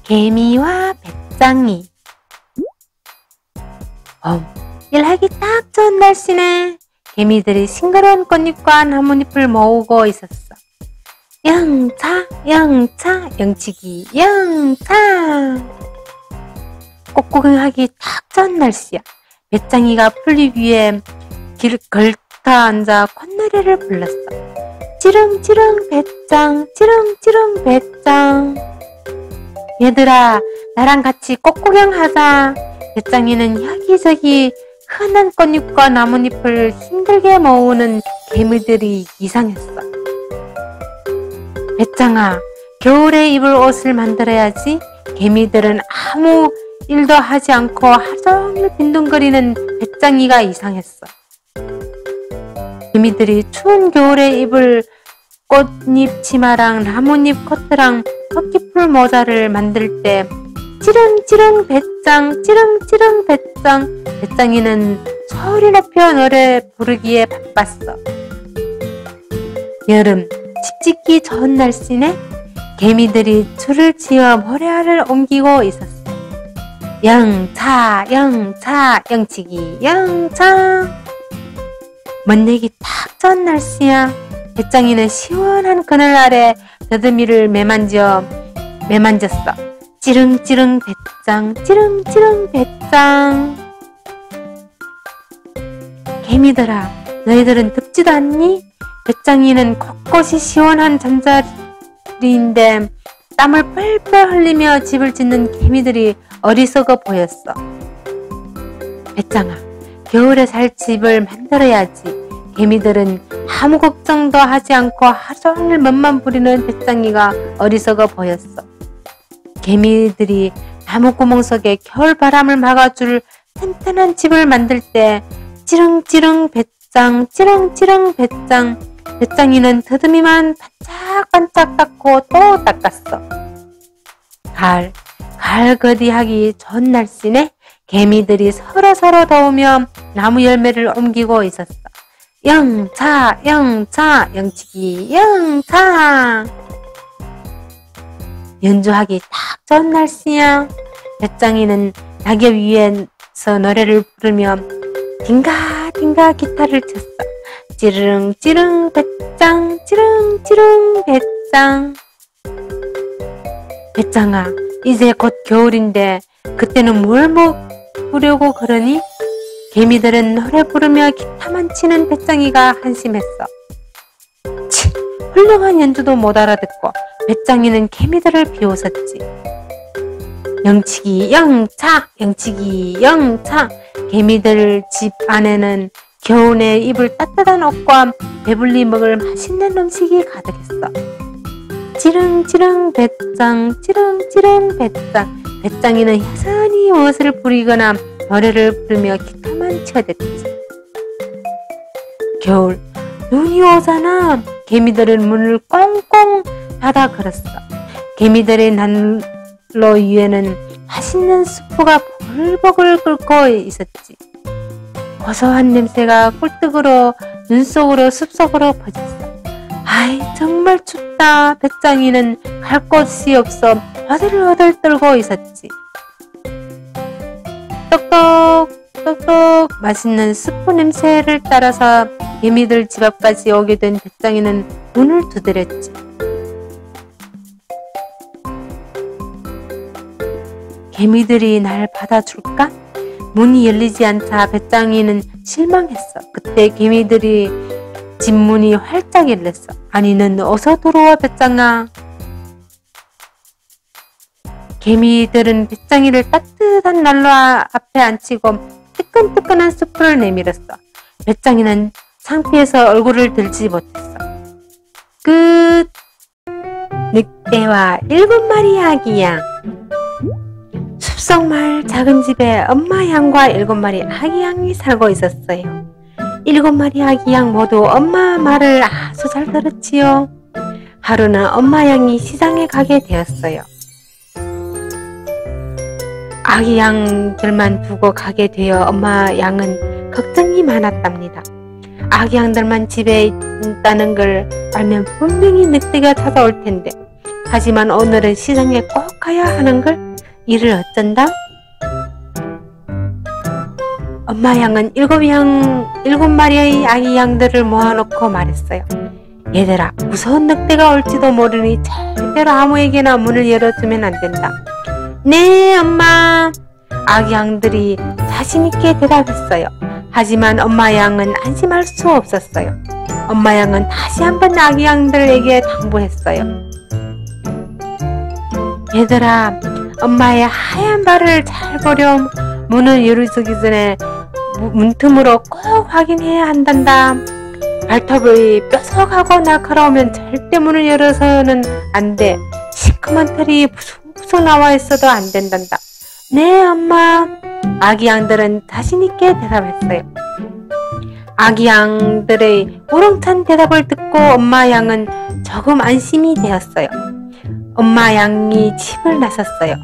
개미와 배짱이. 일하기 딱 좋은 날씨네. 개미들이 싱그러운 꽃잎과 나뭇잎을 모으고 있었어. 영차 영차 영치기 영차. 꽃 구경하기 딱 좋은 날씨야. 배짱이가 풀잎 위에 걸터 앉아 콧노래를 불렀어. 찌릉찌릉 배짱 찌릉찌릉 배짱. 얘들아, 나랑 같이 꽃 구경하자. 배짱이는 여기저기 흔한 꽃잎과 나뭇잎을 힘들게 모으는 개미들이 이상했어. 배짱아, 겨울에 입을 옷을 만들어야지. 개미들은 아무 일도 하지 않고 하루 종일 빈둥거리는 배짱이가 이상했어. 개미들이 추운 겨울에 입을 꽃잎 치마랑 나뭇잎 코트랑 토끼풀 모자를 만들 때 찌릉찌릉 배짱 찌릉찌릉 배짱. 배짱이는 소리 높여 노래 부르기에 바빴어. 여름, 집 짓기 좋은 날씨네. 개미들이 줄을 지어 모래알을 옮기고 있었어. 영차 영차 영치기 영차. 멋내기 딱 좋은 날씨야. 배짱이는 시원한 그늘 아래 더듬이를 매만졌어. 찌릉찌릉 배짱 찌릉찌릉 배짱. 개미들아, 너희들은 덥지도 않니? 배짱이는 곳곳이 시원한 잠자리인데 땀을 뻘뻘 흘리며 집을 짓는 개미들이 어리석어 보였어. 배짱아, 겨울에 살 집을 만들어야지. 개미들은 아무 걱정도 하지 않고 하루 종일 멋만 부리는 배짱이가 어리석어 보였어. 개미들이 나무구멍 속에 겨울바람을 막아줄 튼튼한 집을 만들 때 찌릉찌릉 배짱 찌릉찌릉 배짱. 배짱이는 더듬이만 반짝반짝 닦고 또 닦았어. 가을 거디하기 좋은 날씨네. 개미들이 서로서로 도우며 나무 열매를 옮기고 있었어. 영차 영차 영치기 영차. 연주하기 딱 좋은 날씨야. 배짱이는 낙엽 위에서 노래를 부르며 딩가딩가 기타를 쳤어. 찌릉찌릉 배짱 찌릉찌릉 배짱. 배짱아, 이제 곧 겨울인데 그때는 뭘 먹으려고 그러니? 개미들은 노래 부르며 기타만 치는 배짱이가 한심했어. 치, 훌륭한 연주도 못 알아듣고 배짱이는 개미들을 비웃었지. 영치기 영차 영치기 영차. 개미들 집 안에는 겨울에 입을 따뜻한 옷과 배불리 먹을 맛있는 음식이 가득했어. 찌릉찌릉 배짱 찌릉찌릉 배짱. 배짱이는 여전히 무엇을 부리거나 노래를 부르며 기타만 쳐댔지. 겨울, 눈이 오잖아. 개미들은 문을 꽁꽁 닫아 걸었어. 개미들의 난로 위에는 맛있는 수프가 보글보글 끓고 있었지. 고소한 냄새가 꿀떡으로 눈 속으로 숲속으로 퍼졌어. 아이, 정말 춥다. 배짱이는 갈 곳이 없어 허들허들 떨고 있었지. 똑똑 맛있는 수프 냄새를 따라서 개미들 집 앞까지 오게 된 배짱이는 문을 두드렸지. 개미들이 날 받아줄까? 문이 열리지 않자 배짱이는 실망했어. 그때 개미들이 집 문이 활짝 열렸어. 아니, 넌 어서 들어와 배짱아. 개미들은 배짱이를 따뜻한 난로 앞에 앉히고 뜨끈뜨끈한 수프를 내밀었어. 배짱이는 창피해서 얼굴을 들지 못했어. 끝. 늑대와 7마리 아기양. 숲속마을 작은 집에 엄마 양과 7마리 아기 양이 살고 있었어요. 7마리 아기 양 모두 엄마 말을 아주 잘 들었지요. 하루는 엄마 양이 시장에 가게 되었어요. 아기 양들만 두고 가게 되어 엄마 양은 걱정이 많았답니다. 아기 양들만 집에 있다는 걸 알면 분명히 늑대가 찾아올 텐데 하지만 오늘은 시장에 꼭 가야 하는걸. 이를 어쩐다? 엄마 양은 7마리의 아기 양들을 모아놓고 말했어요. 얘들아, 무서운 늑대가 올지도 모르니 절대로 아무에게나 문을 열어주면 안 된다. 네, 엄마. 아기 양들이 자신있게 대답했어요. 하지만 엄마 양은 안심할 수 없었어요. 엄마 양은 다시 한번 아기 양들에게 당부했어요. 얘들아, 엄마의 하얀 발을 잘 보렴. 문을 열어주기 전에 문틈으로 꼭 확인해야 한단다. 발톱이 뾰족하고 날카로우면 절대 문을 열어서는 안 돼. 시커먼 털이 부숭부숭 나와 있어도 안 된단다. 네, 엄마. 아기 양들은 자신있게 대답했어요. 아기 양들의 우렁찬 대답을 듣고 엄마 양은 조금 안심이 되었어요. 엄마 양이 집을 나섰어요.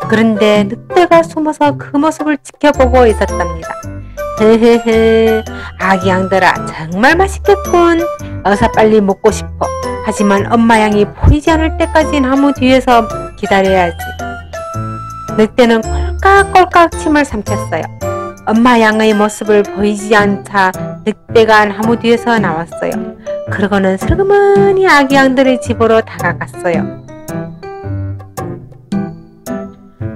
그런데 늑대가 숨어서 그 모습을 지켜보고 있었답니다. 헤헤헤, 아기 양들아, 정말 맛있겠군. 어서 빨리 먹고 싶어. 하지만 엄마 양이 보이지 않을 때까지 나무 뒤에서 기다려야지. 늑대는 꼴깍꼴깍 침을 삼켰어요. 엄마 양의 모습을 보이지 않자 늑대가 나무 뒤에서 나왔어요. 그러고는 슬그머니 아기 양들의 집으로 다가갔어요.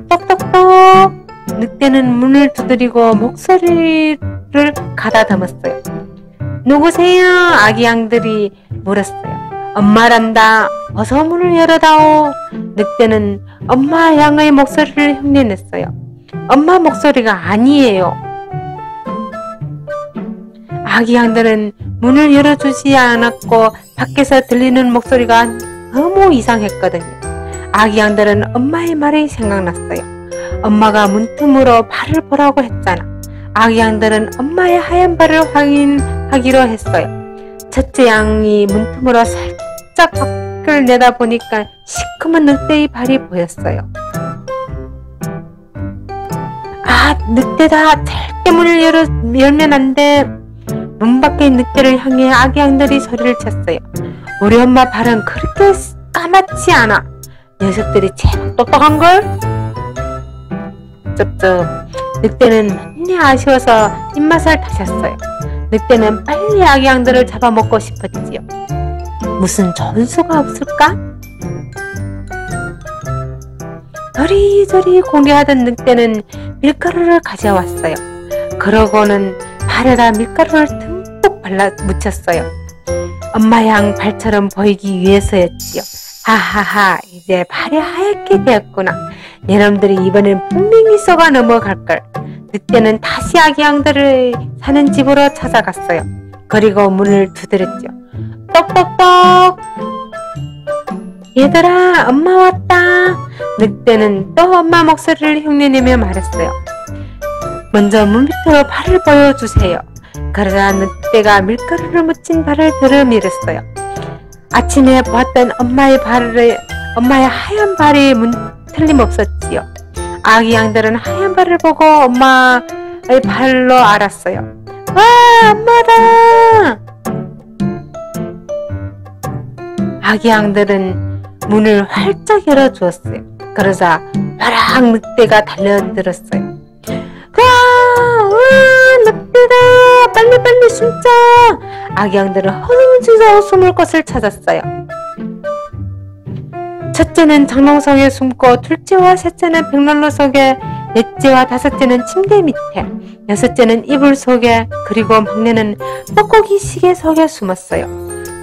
똑똑똑! 늑대는 문을 두드리고 목소리를 가다듬었어요. 누구세요? 아기 양들이 물었어요. 엄마란다. 어서 문을 열어다오. 늑대는 엄마 양의 목소리를 흉내냈어요. 엄마 목소리가 아니에요. 아기 양들은 문을 열어주지 않았고 밖에서 들리는 목소리가 너무 이상했거든요. 아기 양들은 엄마의 말이 생각났어요. 엄마가 문틈으로 발을 보라고 했잖아. 아기 양들은 엄마의 하얀 발을 확인하기로 했어요. 첫째 양이 문틈으로 살짝 밖을 내다보니까 시커먼 늑대의 발이 보였어요. 아, 늑대다. 절대 문을 열면 안 돼. 문 밖의 늑대를 향해 아기 양들이 소리를 쳤어요. 우리 엄마 발은 그렇게 까맣지 않아. 녀석들이 제법 똑똑한걸? 쩝쩝. 늑대는 많이 아쉬워서 입맛을 다셨어요. 늑대는 빨리 아기 양들을 잡아먹고 싶었지요. 무슨 좋은 수가 없을까? 저리저리 공개하던 늑대는 밀가루를 가져왔어요. 그러고는 발에다 밀가루를 듬뿍 발라 묻혔어요. 엄마 양 발처럼 보이기 위해서였지요. 하하하, 이제 발이 하얗게 되었구나. 여러분들이 이번엔 분명히 쏘가 넘어갈걸. 늑대는 다시 아기 양들을 사는 집으로 찾아갔어요. 그리고 문을 두드렸죠. 똑똑똑! 얘들아, 엄마 왔다. 늑대는 또 엄마 목소리를 흉내내며 말했어요. 먼저 문 밑으로 발을 보여주세요. 그러자 늑대가 밀가루를 묻힌 발을 들어밀었어요. 아침에 보았던 엄마의 하얀 발이 틀림없었지요. 아기 양들은 하얀 발을 보고 엄마의 발로 알았어요. 와, 엄마다! 아기 양들은 문을 활짝 열어주었어요. 그러자 와락 늑대가 달려들었어요. 늑대다! 빨리빨리 숨자! 아기 양들은 허둥지서 숨을 곳을 찾았어요. 첫째는 장롱 속에 숨고, 둘째와 셋째는 벽난로 속에, 넷째와 다섯째는 침대 밑에, 여섯째는 이불 속에, 그리고 막내는 뻐꾸기 시계 속에 숨었어요.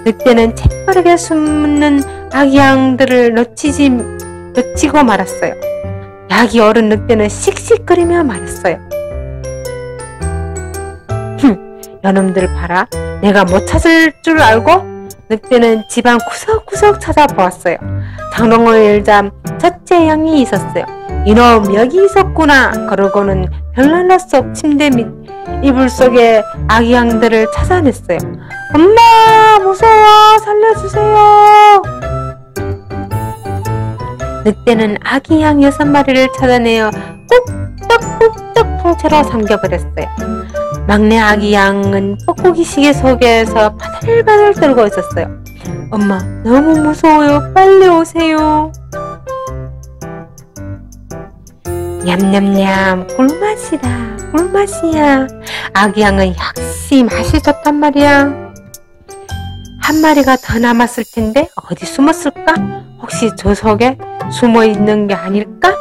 늑대는 재빠르게 숨는 아기 양들을 놓치고 말았어요. 약이 어른 늑대는 씩씩거리며 말했어요. 여놈들 봐라. 내가 못 찾을 줄 알고? 늑대는 집안 구석구석 찾아보았어요. 장롱을 열자 첫째 양이 있었어요. 이놈, 여기 있었구나. 그러고는 벽난로 속 침대 및 이불 속에 아기 양들을 찾아냈어요. 엄마, 무서워. 살려주세요. 늑대는 아기 양 6마리를 찾아내어 꾹꾹꾹꾹 통째로 삼켜버렸어요. 막내 아기 양은 뻐꾸기 시계 속에서 바들바들 떨고 있었어요. 엄마, 너무 무서워요. 빨리 오세요. 냠냠냠, 꿀맛이다. 꿀맛이야. 아기 양은 역시 맛이 좋단 말이야. 한 마리가 더 남았을 텐데 어디 숨었을까? 혹시 저 속에 숨어 있는 게 아닐까?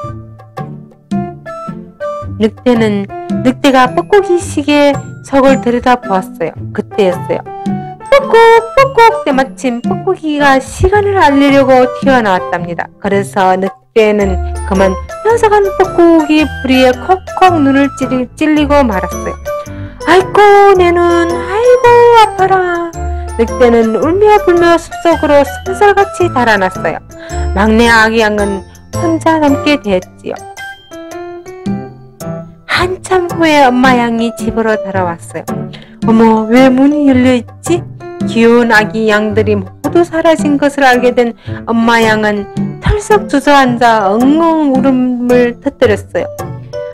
늑대가 뻐꾸기 시계 속을 들여다보았어요. 그때였어요. 뻑꾹 때마침 뻐꾸기가 시간을 알리려고 튀어나왔답니다. 그래서 늑대는 그만 녀석한 뻐꾸기 부리에 콕콕 눈을 찔리고 말았어요. 아이고 내 눈, 아이고 아파라. 늑대는 울며 불며 숲속으로 쏜살같이 달아났어요. 막내 아기 양은 혼자 남게 되었지요. 한참 후에 엄마 양이 집으로 돌아왔어요. 어머, 왜 문이 열려있지? 귀여운 아기 양들이 모두 사라진 것을 알게 된 엄마 양은 털썩 주저앉아 엉엉 울음을 터뜨렸어요.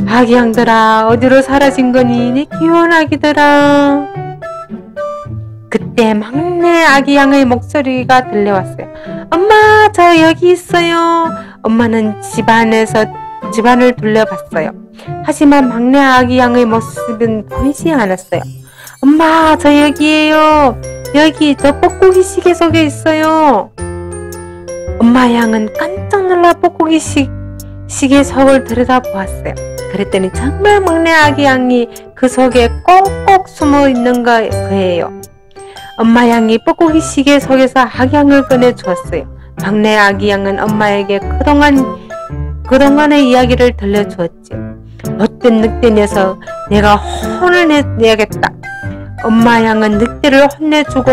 아기 양들아, 어디로 사라진 거니? 내 귀여운 아기들아. 그때 막내 아기 양의 목소리가 들려왔어요. 엄마, 저 여기 있어요. 엄마는 집안을 둘러봤어요. 하지만 막내 아기 양의 모습은 보이지 않았어요. 엄마, 저 여기에요. 여기 저 뻐꾸기 시계 속에 있어요. 엄마 양은 깜짝 놀라 뻐꾸기 시계 속을 들여다보았어요. 그랬더니 정말 막내 아기 양이 그 속에 꼭꼭 숨어 있는 거예요. 엄마 양이 뻐꾸기 시계 속에서 아기 양을 꺼내 주었어요. 막내 아기 양은 엄마에게 그동안의 이야기를 들려주었지. 못된 늑대 녀석, 내가 혼을 내야겠다. 엄마 양은 늑대를 혼내주고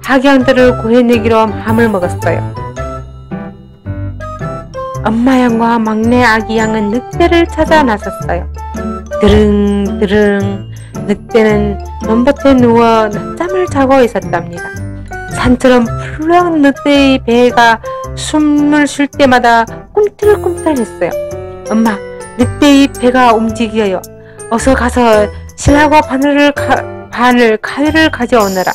아기 양들을 구해내기로 마음을 먹었어요. 엄마 양과 막내 아기 양은 늑대를 찾아 나섰어요. 드릉드릉 늑대는 논밭에 누워 낮잠을 자고 있었답니다. 산처럼 푸르른 늑대의 배가 숨을 쉴 때마다 꿈틀꿈틀했어요. 엄마, 늑대의 배가 움직여요. 어서 가서 실하고 가위를 가져오너라.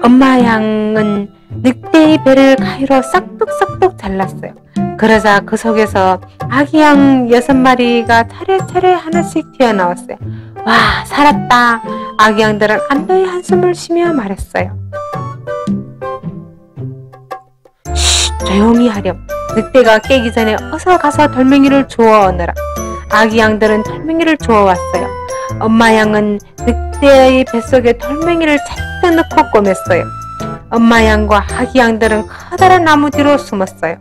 엄마 양은 늑대의 배를 가위로 싹둑싹둑 잘랐어요. 그러자 그 속에서 아기 양 6마리가 차례차례 하나씩 튀어나왔어요. 와, 살았다. 아기 양들은 안도의 한숨을 쉬며 말했어요. 쉿, 조용히 하렴. 늑대가 깨기 전에 어서 가서 돌멩이를 주워오너라. 아기 양들은 돌멩이를 주워왔어요. 엄마 양은 늑대의 뱃속에 돌멩이를 잔뜩 넣고 꼬맸어요. 엄마 양과 아기 양들은 커다란 나무 뒤로 숨었어요.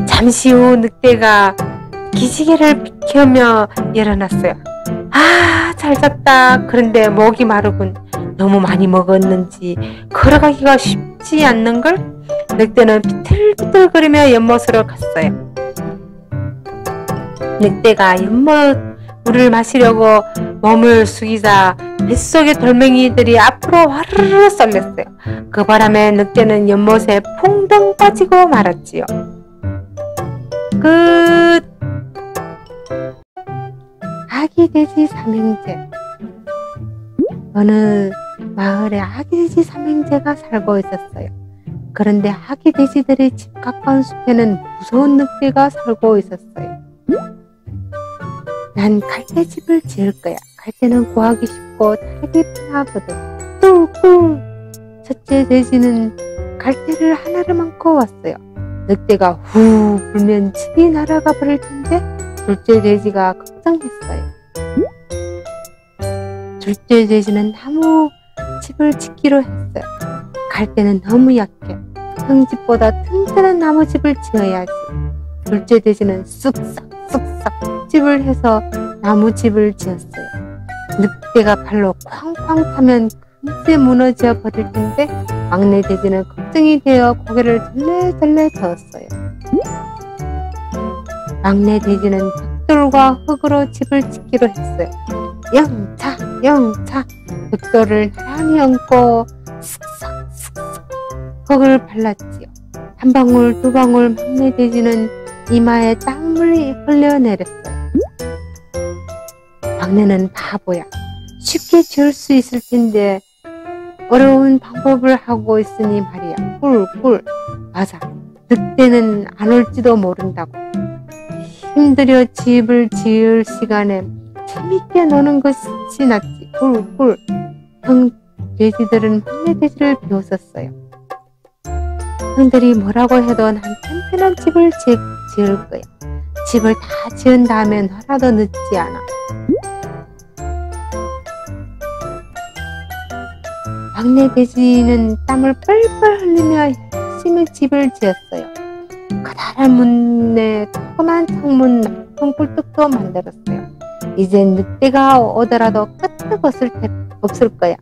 잠시 후 늑대가 기지개를 비켜며 일어났어요. 아, 잘 잤다. 그런데 목이 마르군. 너무 많이 먹었는지 걸어가기가 쉽지 않는걸? 늑대는 비틀비틀거리며 연못으로 갔어요. 늑대가 연못물을 마시려고 몸을 숙이자 뱃속의 돌멩이들이 앞으로 화르르 쏠렸어요. 그 바람에 늑대는 연못에 퐁덩 빠지고 말았지요. 끝. 아기 돼지 삼형제. 어느 마을에 아기 돼지 삼형제가 살고 있었어요. 그런데 아기 돼지들의 집 가까운 숲에는 무서운 늑대가 살고 있었어요. 난 갈대집을 지을 거야. 갈대는 구하기 쉽고 타기 편하거든. 꿀꿀. 첫째 돼지는 갈대를 하나를 안고 왔어요. 늑대가 후 불면 집이 날아가 버릴 텐데 둘째 돼지가 걱정했어요. 둘째 돼지는 나무 집을 짓기로 했어요. 갈대는 너무 약해. 형집보다 튼튼한 나무 집을 지어야지. 둘째 돼지는 쑥싹 집을 해서 나무 집을 지었어요. 늑대가 발로 쾅쾅 타면 금세 무너져 버릴 텐데 막내 돼지는 걱정이 되어 고개를 절레절레 저었어요. 막내 돼지는 벽돌과 흙으로 집을 짓기로 했어요. 영차 벽돌을 나란히 얹고 슥싹 흙을 발랐지요. 한 방울 두 방울 막내 돼지는 이마에 땀물이 흘러내렸어요. 막내는 바보야. 쉽게 지을 수 있을 텐데 어려운 방법을 하고 있으니 말이야. 꿀꿀. 맞아. 늑대는 안 올지도 모른다고. 힘들여 집을 지을 시간에 재밌게 노는 것이 낫지. 꿀꿀. 형 돼지들은 막내 돼지를 비웃었어요. 형들이 뭐라고 해도 난 튼튼한 집을 지을 거야. 집을 다 지은 다음엔 하나도 늦지 않아. 막내 돼지는 땀을 뻘뻘 흘리며 열심히 집을 지었어요. 커다란 문에 조그만 창문 높은 꿀뚝도 만들었어요. 이젠 늑대가 오더라도 끄떡 없을 거야.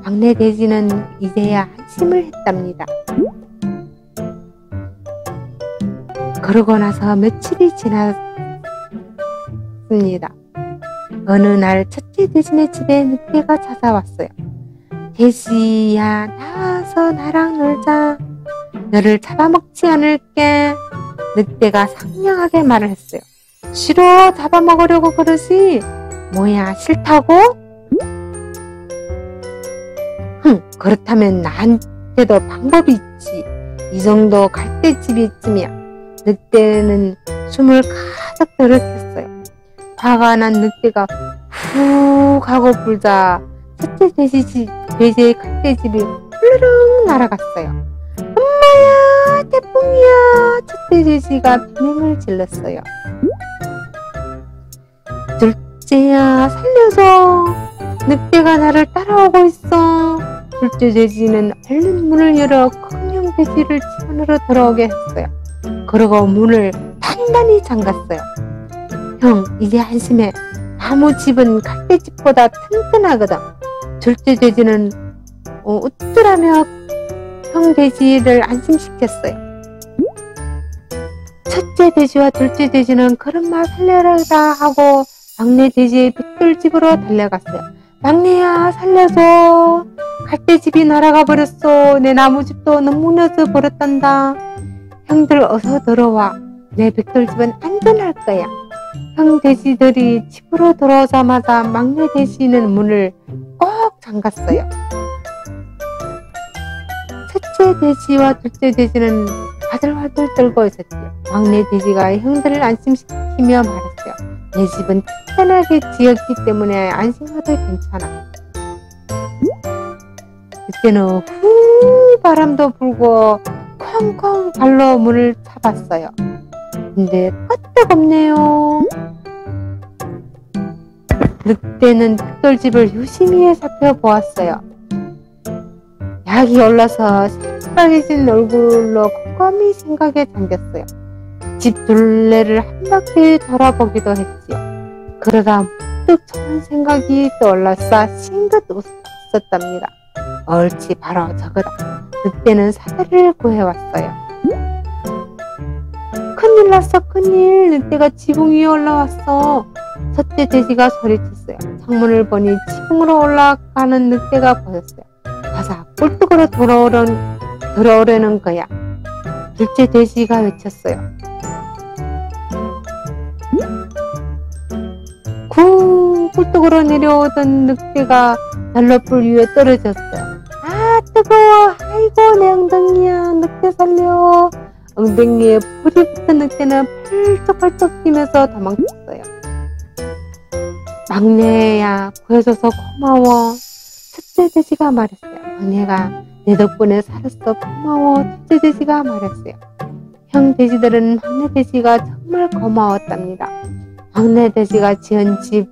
막내 돼지는 이제야 안심을 했답니다. 그러고 나서 며칠이 지났습니다. 어느 날 첫째 돼지네 집에 늑대가 찾아왔어요. 돼지야, 나와서 나랑 놀자. 너를 잡아먹지 않을게. 늑대가 상냥하게 말을 했어요. 싫어, 잡아먹으려고 그러지. 뭐야, 싫다고? 그렇다면 나한테도 방법이 있지. 이 정도 갈대집이쯤이야. 늑대는 숨을 가득 들이켰어요. 화가 난 늑대가 훅 하고 불자 첫째 돼지의 갈대집이 훌르릉 날아갔어요. 엄마야, 태풍이야. 첫째 돼지가 비명을 질렀어요. 둘째야, 살려줘. 늑대가 나를 따라오고 있어. 둘째 돼지는 얼른 문을 열어 큰형 돼지를 집 안으로 들어오게 했어요. 그러고 문을 단단히 잠갔어요. 형, 이제 안심해. 나무 집은 갈대집보다 튼튼하거든. 둘째 돼지는 우쭐하며 형 돼지를 안심시켰어요. 첫째 돼지와 둘째 돼지는 그런마 살려라 하고 막내 돼지의 벽돌집으로 달려갔어요. 막내야, 살려줘. 갈대집이 날아가 버렸어. 내 나무집도 무너져 버렸단다. 형들 어서 들어와. 내 벽돌집은 안전할 거야. 형 돼지들이 집으로 들어오자마자 막내 돼지는 문을 꼭 잠갔어요. 첫째 돼지와 둘째 돼지는 바들바들 떨고 있었지요. 막내 돼지가 형들을 안심시키며 말했어요. 내 집은 튼튼하게 지었기 때문에 안심해도 괜찮아. 그때는 후 바람도 불고 쾅쾅 발로 문을 잡았어요. 근데 끄떡없네요. 늑대는 벽돌집을 유심히 살펴보았어요. 약이 올라서 새빨개진 얼굴로 곰곰이 생각에 잠겼어요. 집 둘레를 한 바퀴 돌아보기도 했지요. 그러다 문득 좋은 생각이 떠올라서 싱긋 웃었답니다. 옳지, 바로 저거다. 늑대는 사다리를 구해왔어요. 큰일 났어, 큰일. 늑대가 지붕 위에 올라왔어. 첫째 돼지가 소리쳤어요. 창문을 보니 지붕으로 올라가는 늑대가 보였어요. 가자, 꿀뚝으로 들어오려는 거야. 둘째 돼지가 외쳤어요. 쿵! 꿀뚝으로 내려오던 늑대가 난로불 위에 떨어졌어요. 아, 뜨거워. 아이고, 내 엉덩이야. 늑대 살려. 엉덩이에 불이 붙은 늑대는 펄쩍펄쩍 뛰면서 도망쳤어요. 막내야, 구해줘서 고마워. 첫째 돼지가 말했어요. 막내가 내 덕분에 살았어. 고마워. 둘째 돼지가 말했어요. 형 돼지들은 막내 돼지가 정말 고마웠답니다. 막내 돼지가 지은 집,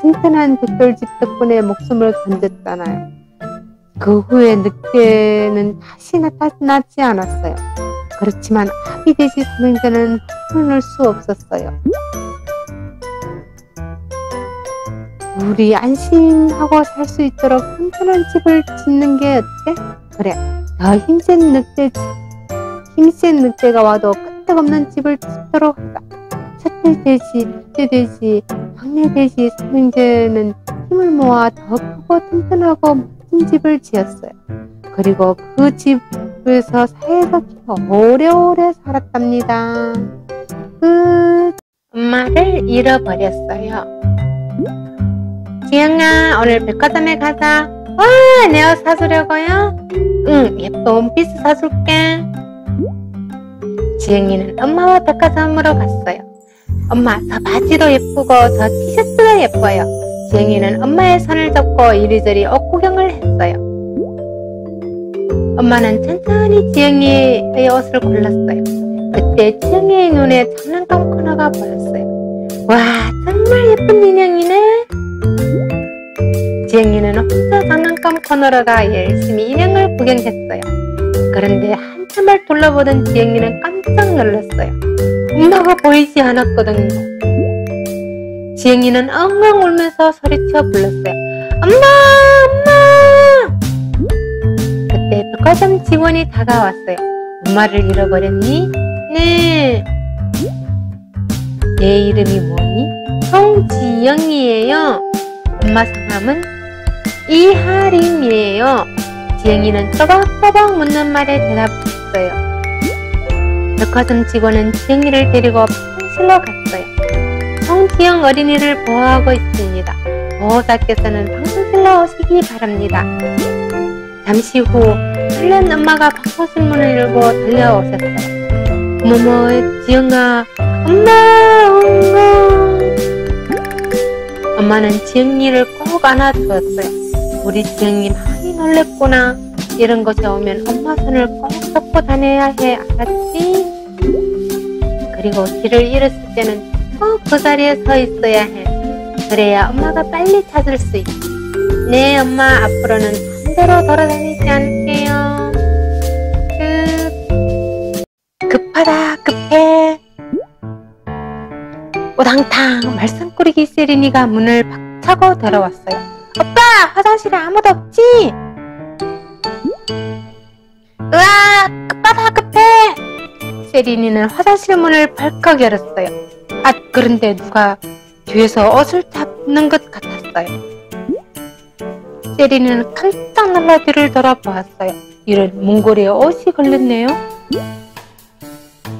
튼튼한 벽돌집 덕분에 목숨을 건졌잖아요. 그 후에 늑대는 다시 나타나지 않았어요. 그렇지만 아기 돼지 삼형제는 흐를 수 없었어요. 우리 안심하고 살 수 있도록 튼튼한 집을 짓는 게 어때? 그래, 더 힘센 늑대가 와도 끄떡없는 집을 짓도록 하자. 첫째 돼지, 둘째 돼지, 막내 돼지 삼형제는 힘을 모아 더 크고 튼튼하고 멋진 집을 지었어요. 그리고 그 집에서 사이좋게 오래오래 살았답니다. 끝. 엄마를 잃어버렸어요. 지영아, 오늘 백화점에 가자. 내 옷 사주려고요? 응, 예쁜 원피스 사줄게. 지영이는 엄마와 백화점으로 갔어요. 엄마, 저 바지도 예쁘고 저 티셔츠도 예뻐요. 지영이는 엄마의 손을 잡고 이리저리 옷 구경을 했어요. 엄마는 천천히 지영이의 옷을 골랐어요. 그때 지영이의 눈에 장난감 코너가 보였어요. 와, 정말 예쁜 인형이네. 지영이는 혼자 장난감 코너로 가 열심히 인형을 구경했어요. 그런데 한참을 둘러보던 지영이는 깜짝 놀랐어요. 엄마가 보이지 않았거든요. 지영이는 엉엉 울면서 소리쳐 불렀어요. 엄마! 엄마! 그때 백화점 직원이 다가왔어요. 엄마를 잃어버렸니? 네. 내 이름이 뭐니? 송지영이에요. 엄마 성함은 이하림이에요. 지영이는 또박또박 묻는 말에 대답했어요. 백화점 직원은 지영이를 데리고 방송실로 갔어요. 송지영 어린이를 보호하고 있습니다. 보호자께서는 방송실로 오시기 바랍니다. 잠시 후 설렌 엄마가 방송실 문을 열고 달려오셨어요. 어머머, 지영아, 엄마! 엄마는 지영이를 꼭 안아주었어요. 우리 지영이 많이 놀랬구나. 이런 곳에 오면 엄마 손을 꼭 잡고 다녀야 해. 알았지? 그리고 길을 잃었을 때는 꼭 그 자리에 서 있어야 해. 그래야 엄마가 빨리 찾을 수 있지. 네, 엄마. 앞으로는 반대로 돌아다니지 않을게요. 급하다, 급해. 오당탕 말썽꾸러기 세린이가 문을 박차고 들어왔어요. 오빠, 화장실에 아무도 없지? 으아, 급하다, 급해. 세린이는 화장실 문을 벌컥 열었어요. 아, 그런데 누가 뒤에서 옷을 잡는 것 같았어요. 세린이는 깜짝 놀라 뒤를 돌아보았어요. 이런 문고리에 옷이 걸렸네요.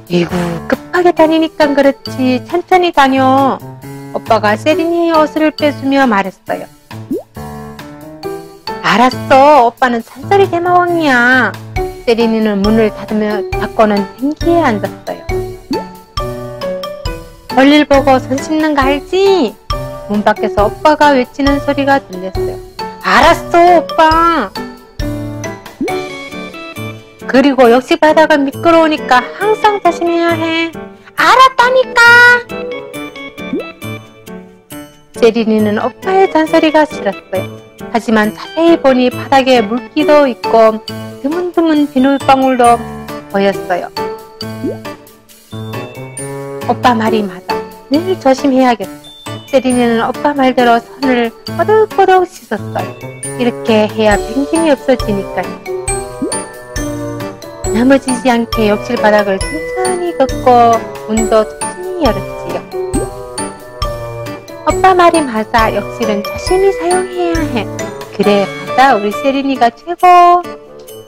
이구, 급하게 다니니까 그렇지 천천히 다녀. 오빠가 세린이의 옷을 뺏으며 말했어요. 알았어, 오빠는 잔소리 대마왕이야. 세린이는 문을 닫고는 뱅기에 앉았어요. 볼일 보고 손 씻는 거 알지? 문 밖에서 오빠가 외치는 소리가 들렸어요. 알았어, 오빠. 그리고 역시 바닥은 미끄러우니까 항상 조심해야 해. 알았다니까. 세린이는 오빠의 잔소리가 싫었어요. 하지만 자세히 보니 바닥에 물기도 있고 드문드문 비눗방울도 보였어요. 오빠 말이 맞아. 늘 조심해야겠어. 세린이는 오빠 말대로 손을 꼬득꼬득 씻었어요. 이렇게 해야 뱅짐이 없어지니까요. 넘어지지 않게 욕실 바닥을 천천히 걷고 문도 천천히 열었지요. 오빠 말이 맞아. 욕실은 조심히 사용해야 해. 그래, 맞아. 우리 세린이가 최고.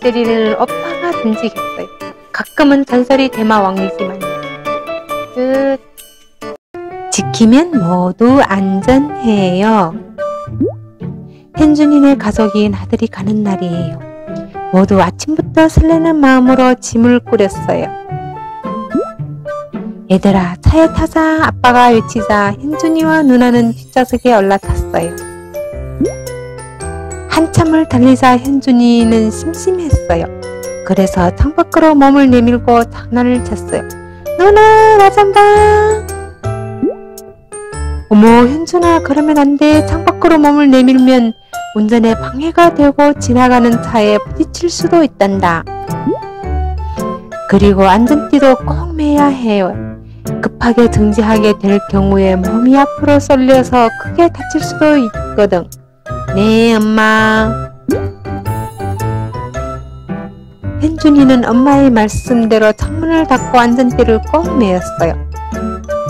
세린이는 오빠가 듬직했어요. 가끔은 잔소리 대마왕이지만 끝. 지키면 모두 안전해요. 현준이네 가족인 아들이 가는 날이에요. 모두 아침부터 설레는 마음으로 짐을 꾸렸어요. 얘들아, 차에 타자. 아빠가 외치자 현준이와 누나는 뒷좌석에 올라탔어요. 한참을 달리자 현준이는 심심했어요. 그래서 창밖으로 몸을 내밀고 장난을 쳤어요. 누나, 나 잔다. 어머, 현준아, 그러면 안 돼. 창밖으로 몸을 내밀면 운전에 방해가 되고 지나가는 차에 부딪힐 수도 있단다. 그리고 안전띠도 꼭 매야 해요. 급하게 정지하게 될 경우에 몸이 앞으로 쏠려서 크게 다칠 수도 있거든. 네, 엄마. 현준이는 엄마의 말씀대로 창문을 닫고 안전띠를 꼭 매었어요.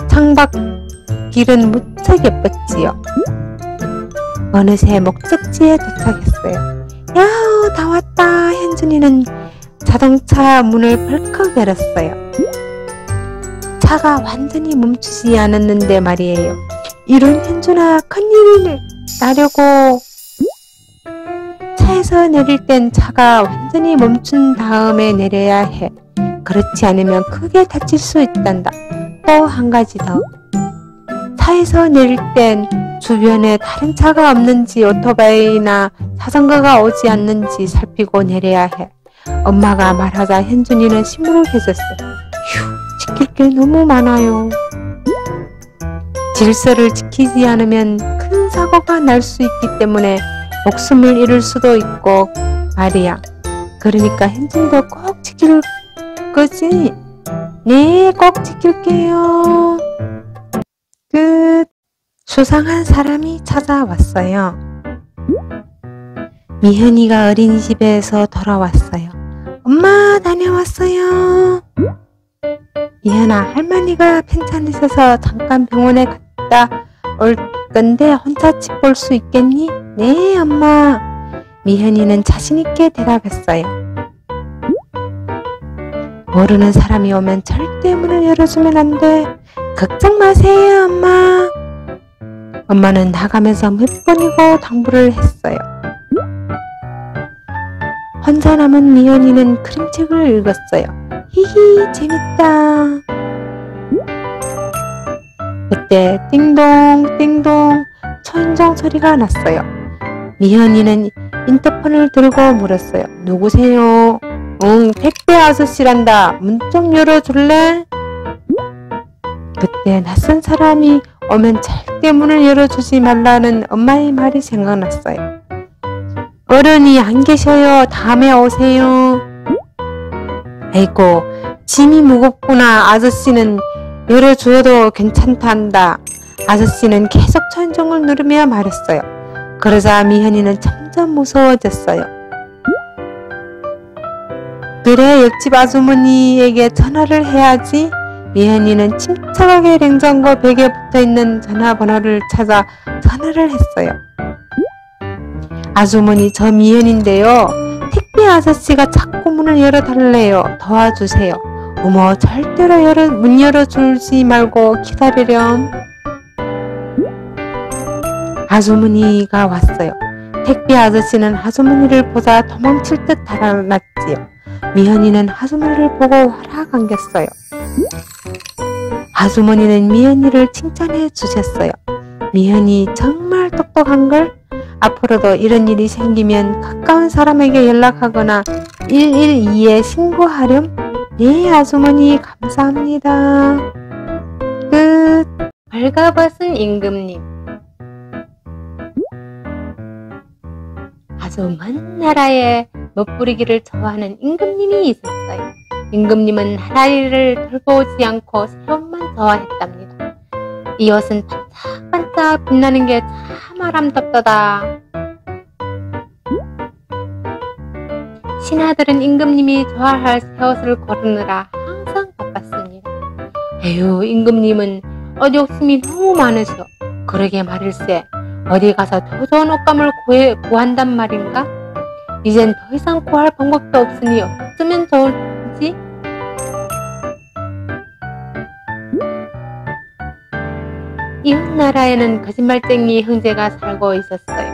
창밖 길은 무척 예뻤지요. 어느새 목적지에 도착했어요. 야호, 다 왔다. 현준이는 자동차 문을 벌컥 열었어요. 차가 완전히 멈추지 않았는데 말이에요. 이런 현준아, 큰일이 나려고. 차에서 내릴 땐 차가 완전히 멈춘 다음에 내려야 해. 그렇지 않으면 크게 다칠 수 있단다. 또 한 가지 더. 차에서 내릴 땐 주변에 다른 차가 없는지 오토바이나 자전거가 오지 않는지 살피고 내려야 해. 엄마가 말하자 현준이는 시무룩해졌어. 휴, 지킬 게 너무 많아요. 질서를 지키지 않으면 큰 사고가 날 수 있기 때문에 목숨을 잃을 수도 있고 말이야. 그러니까 현준이도 꼭 지킬 거지? 네, 꼭 지킬게요. 끝. 수상한 사람이 찾아왔어요. 미현이가 어린이집에서 돌아왔어요. 엄마, 다녀왔어요. 미현아, 할머니가 편찮으셔서 잠깐 병원에 갔다 올 건데 혼자 집 볼 수 있겠니? 네, 엄마. 미현이는 자신있게 대답했어요. 모르는 사람이 오면 절대 문을 열어주면 안 돼. 걱정 마세요, 엄마. 엄마는 나가면서 몇 번이고 당부를 했어요. 혼자 남은 미연이는 그림책을 읽었어요. 히히, 재밌다. 그때 띵동 띵동 초인종 소리가 났어요. 미연이는 인터폰을 들고 물었어요. 누구세요? 응, 택배 아저씨란다. 문 좀 열어줄래? 그때 낯선 사람이 오면 절대 문을 열어주지 말라는 엄마의 말이 생각났어요. 어른이 안 계셔요. 다음에 오세요. 아이고, 짐이 무겁구나. 아저씨는 열어주어도 괜찮단다. 아저씨는 계속 초인종을 누르며 말했어요. 그러자 미현이는 점점 무서워졌어요. 그래, 옆집 아주머니에게 전화를 해야지. 미현이는 침착하게 냉장고 벽에 붙어있는 전화번호를 찾아 전화를 했어요. 아주머니, 저 미현인데요. 택배 아저씨가 자꾸 문을 열어달래요. 도와주세요. 어머, 절대로 문 열어주지 말고 기다리렴. 아주머니가 왔어요. 택배 아저씨는 아주머니를 보자 도망칠 듯 달아났지요. 미현이는 아주머니를 보고 활짝 안겼어요. 아주머니는 미현이를 칭찬해 주셨어요. 미현이 정말 똑똑한걸? 앞으로도 이런 일이 생기면 가까운 사람에게 연락하거나 112에 신고하렴. 네, 아주머니, 감사합니다. 끝. 벌거벗은 임금님. 아주 먼 나라에 멋부리기를 좋아하는 임금님이 있었어요. 임금님은 나라일을 돌보지 않고 새옷만 좋아했답니다. 이 옷은 반짝반짝 빛나는 게 참 아름답도다. 신하들은 임금님이 좋아할 새옷을 고르느라 항상 바빴습니다. 에휴, 임금님은 옷 욕심이 너무 많으셔. 그러게 말일세. 어디 가서 더 좋은 옷감을 구한단 말인가? 이젠 더 이상 구할 방법도 없으니 어쩌면 좋을지? 이웃나라에는 거짓말쟁이 형제가 살고 있었어요.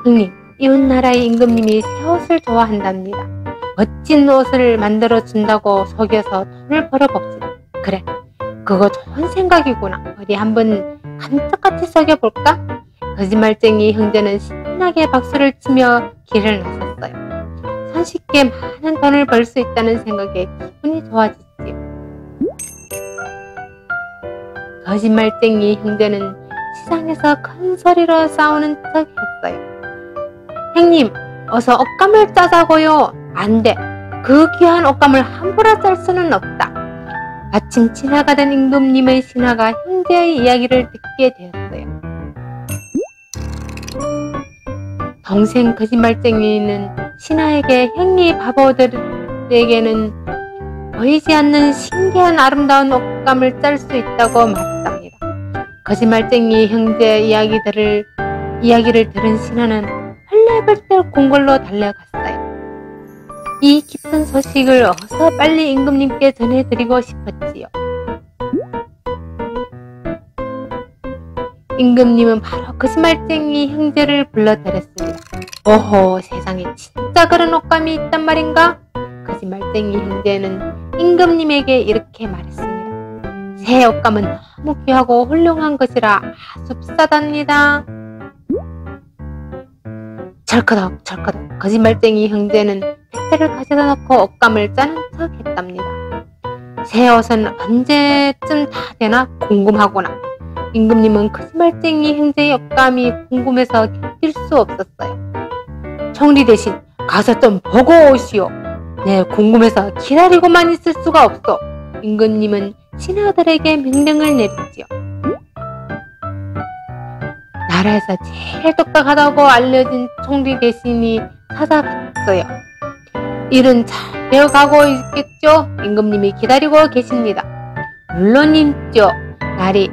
형님, 이웃나라의 임금님이 새 옷을 좋아한답니다. 멋진 옷을 만들어 준다고 속여서 돈을 벌어봅시다. 그래, 그거 좋은 생각이구나. 어디 한번 감쪽같이 속여볼까? 거짓말쟁이 형제는 신나게 박수를 치며 길을 나섰어요. 손쉽게 많은 돈을 벌 수 있다는 생각에 기분이 좋아지지요. 거짓말쟁이 형제는 시장에서 큰 소리로 싸우는 척 했어요. 형님, 어서 옷감을 짜자고요. 안 돼. 그 귀한 옷감을 함부로 짤 수는 없다. 마침 지나가던 임금님의 신하가 형제의 이야기를 듣게 되었어요. 동생 거짓말쟁이는 신하에게 형님 바보들에게는 보이지 않는 신기한 아름다운 옷감을 짤 수 있다고 말했답니다. 거짓말쟁이 형제 이야기를 들은 신하는 헐레벌떡 궁궐로 달려갔어요. 이 기쁜 소식을 어서 빨리 임금님께 전해드리고 싶었지요. 임금님은 바로 거짓말쟁이 형제를 불러들였습니다. 오호, 세상에 진짜 그런 옷감이 있단 말인가? 거짓말쟁이 형제는 임금님에게 이렇게 말했습니다. 새 옷감은 너무 귀하고 훌륭한 것이라 아주 비싸답니다. 철커덕 거짓말쟁이 형제는 택배를 가져다 놓고 옷감을 짜는 척 했답니다. 새 옷은 언제쯤 다 되나 궁금하구나. 임금님은 거짓말쟁이 형제의 옷감이 궁금해서 견딜 수 없었어요. 청리 대신 가서 좀 보고 오시오. 네, 궁금해서 기다리고만 있을 수가 없어. 임금님은 신하들에게 명령을 내렸지요. 나라에서 제일 똑똑하다고 알려진 총리 대신이 찾아갔어요. 일은 잘 되어가고 있겠죠? 임금님이 기다리고 계십니다. 물론이죠. 날이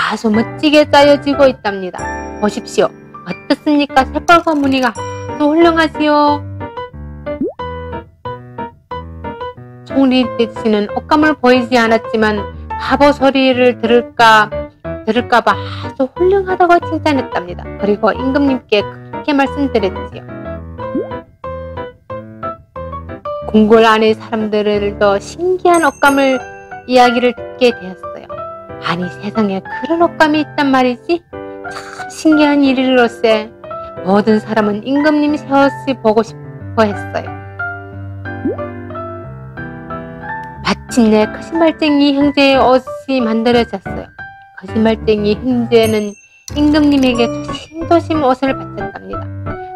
아주 멋지게 짜여지고 있답니다. 보십시오. 어떻습니까? 새빨간 무늬가 아주 훌륭하지요. 총리 대신은 옷감을 보이지 않았지만 바보 소리를 들을까봐 아주 훌륭하다고 칭찬했답니다. 그리고 임금님께 그렇게 말씀드렸지요. 궁궐 안의 사람들도 신기한 옷감을 이야기를 듣게 되었어요. 아니, 세상에 그런 옷감이 있단 말이지? 참 신기한 일일로세. 모든 사람은 임금님 새 옷이 보고 싶어 했어요. 마침내 거짓말쟁이 형제의 옷이 만들어졌어요. 거짓말쟁이 형제는 임금님에게 조심조심 옷을 바쳤답니다.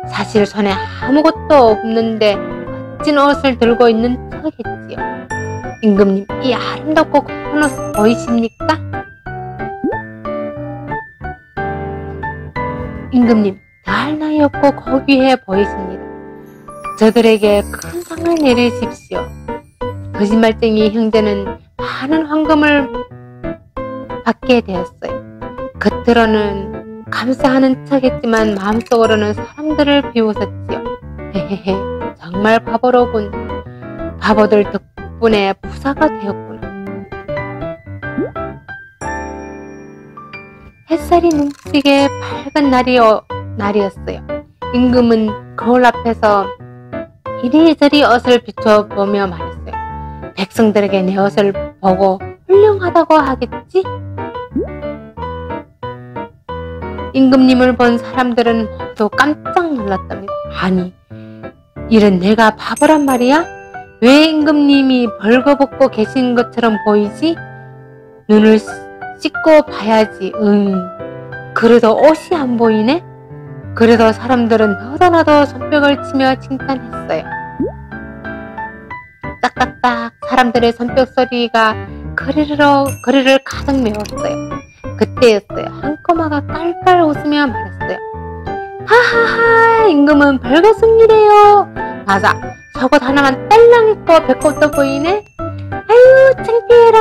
사실 손에 아무것도 없는데 멋진 옷을 들고 있는 척했지요. 임금님, 이 아름답고 고운 옷 보이십니까? 임금님, 날 나이 없고 고귀해 보이십니다. 저들에게 큰 상을 내리십시오. 거짓말쟁이 형제는 많은 황금을 받게 되었어요. 겉으로는 감사하는 척했지만 마음속으로는 사람들을 비웃었지요. 헤헤헤, 정말 바보로군. 바보들 덕분에 부자가 되었구나. 햇살이 눈부시게 밝은 날이었어요. 임금은 거울 앞에서 이리저리 옷을 비춰보며 말했어요. 백성들에게 내 옷을 보고 훌륭하다고 하겠지? 임금님을 본 사람들은 모두 깜짝 놀랐답니다. 아니, 이런 내가 바보란 말이야? 왜 임금님이 벌거벗고 계신 것처럼 보이지? 눈을 씻고 봐야지. 그래도 옷이 안 보이네? 그래도 사람들은 너도나도 손뼉을 치며 칭찬했어요. 딱딱딱 사람들의 손뼉 소리가 거리를 가득 메웠어요. 그때였어요. 한 꼬마가 깔깔 웃으며 말했어요. 하하하, 임금은 벌거숭이래요. 맞아, 속옷 하나만 딸랑 입고 배꼽도 보이네. 아유, 창피해라.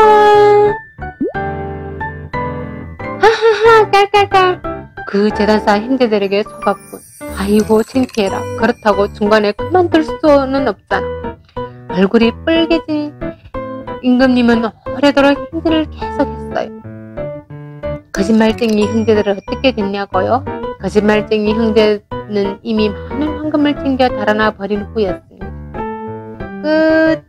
하하하, 깔깔깔. 그 재단사 형제들에게 속았군. 아이고, 창피해라. 그렇다고 중간에 그만둘 수는 없잖아. 얼굴이 빨개진 임금님은 오래도록 행진을 계속했어요. 거짓말쟁이 형제들은 어떻게 됐냐고요? 거짓말쟁이 형제는 이미 많은 황금을 챙겨 달아나 버린 후였습니다. 끝.